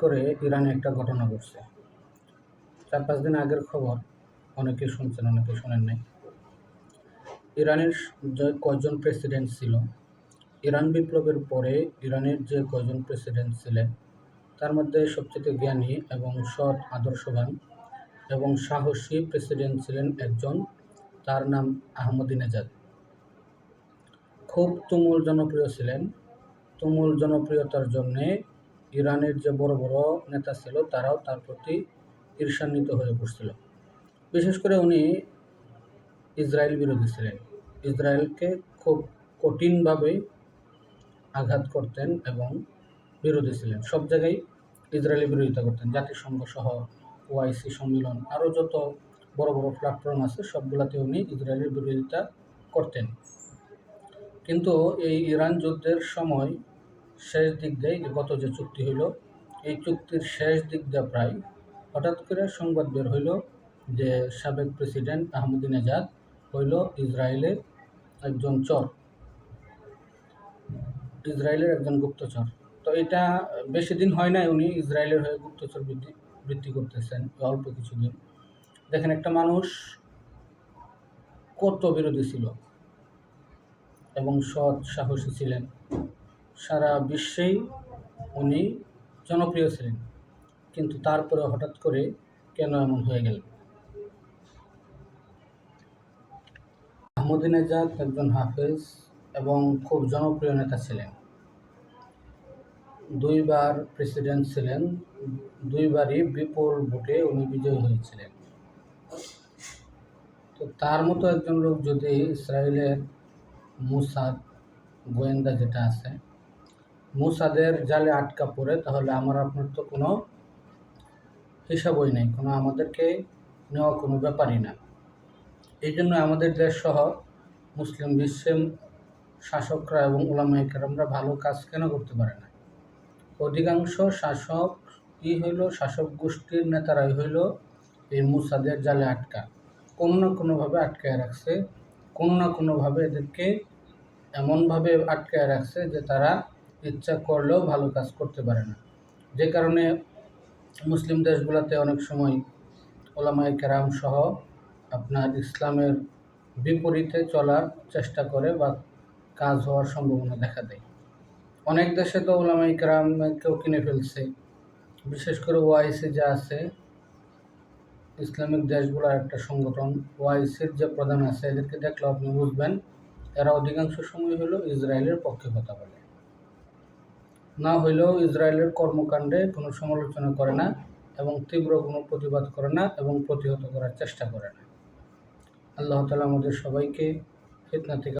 করে ইরানে একটা ঘটনা ঘটছে। 4-5 দিন আগের খবর, অনেকে শুনছেন, অনেকে শোনেন নাই। ইরানের যে কয়জন প্রেসিডেন্ট ছিল, ইরান বিপ্লবের পরে ইরানের যে কয়জন প্রেসিডেন্ট ছিলেন, তার মধ্যে সবচেয়ে জ্ঞানী এবং সৎ, আদর্শবান এবং সাহসী প্রেসিডেন্ট ছিলেন একজন, তার নাম আহমদিনেজাদ। খুব তুমুল জনপ্রিয় ছিলেন। তুমুল জনপ্রিয়তার জন্যে ইরানের যে বড় বড় নেতা ছিল, তারাও তার প্রতি ঈর্ষান্বিত হয়ে পড়ছিল। বিশেষ করে উনি ইসরায়েল বিরোধী ছিলেন। ইসরায়েলকে খুব কঠিনভাবে আঘাত করতেন এবং বিরোধী ছিলেন। সব জায়গায় ইসরায়েলের বিরোধিতা করতেন। জাতিসংঘ সহ ওআইসি সম্মেলন, আরও যত বড় বড় প্ল্যাটফর্ম আছে, সবগুলোতে উনি ইসরায়েলের বিরোধিতা করতেন। কিন্তু এই ইরান যুদ্ধের সময় শেষ দিক দিয়ে গত যে চুক্তি হইল, এই চুক্তির শেষ দিক দিয়ে প্রায় হঠাৎ করে সংবাদ বের হইল যে সাবেক প্রেসিডেন্ট আহমদিনেজাদ হইল ইসরায়েলের একজন চর, ইসরায়েলের একজন গুপ্তচর। তো এটা বেশি দিন হয় নাই উনি ইসরায়েলের হয়ে গুপ্তচর বৃত্তি করতেছেন, অল্প কিছুদিন। দেখেন, একটা মানুষ কত বিরোধী ছিল এবং সৎ, সাহসী ছিলেন। সারা বিশ্বেই উনি জনপ্রিয় ছিলেন, কিন্তু তারপরে হঠাৎ করে কেন এমন হয়ে গেল? আহমদিনেজাদ একজন হাফেজ এবং খুব জনপ্রিয় নেতা ছিলেন। 2 বার প্রেসিডেন্ট ছিলেন, 2 বারই বিপুল ভোটে উনি বিজয়ী হয়েছিলেন। তো তার মতো একজন লোক যদি ইসরায়েলের মোসাদ গোয়েন্দা যেটা আছে, মোসাদের জালে আটকা পড়ে, তাহলে আমার আপনার তো কোনো হিসাবই নেই, কোনো আমাদেরকে নেওয়া কোনো ব্যাপারই না। এই জন্য আমাদের দেশ সহ মুসলিম বিশ্বের শাসকরা এবং উলামায়ে কেরামরা ভালো কাজ কেন করতে পারে না? অধিকাংশ শাসক গোষ্ঠীর নেতারাই হইল এই মোসাদের জালে আটকা, কোনো না কোনোভাবে আটকায় রাখছে, কোনো না কোনোভাবে এদেরকে এমনভাবে আটকায় রাখছে যে তারা ইচ্ছা করলেও ভালো কাজ করতে পারে না। যে কারণে মুসলিম দেশগুলোতে অনেক সময় উলামায়ে কেরাম সহ আপনার ইসলামের বিপরীতে চলার চেষ্টা করে বা কাজ হওয়ার সম্ভাবনা দেখা দেয়। অনেক দেশে তো উলামায়ে কেরামকেও কিনে ফেলছে। বিশেষ করে ওআইসি যে আছে, ইসলামিক দেশগুলোর একটা সংগঠন, ওআইসির যে প্রধান আছে, এদেরকে দেখলে আপনি বুঝবেন এরা অধিকাংশ সময় হলো ইসরায়েলের পক্ষে কথা বলে, না হইলেও ইসরায়েলের কর্মকাণ্ডে কোনো সমালোচনা করে না এবং তীব্র কোনো প্রতিবাদ করে না এবং প্রতিহত করার চেষ্টা করে না। আল্লাহ তাআলা আমাদের সবাইকে ফিতনা থেকে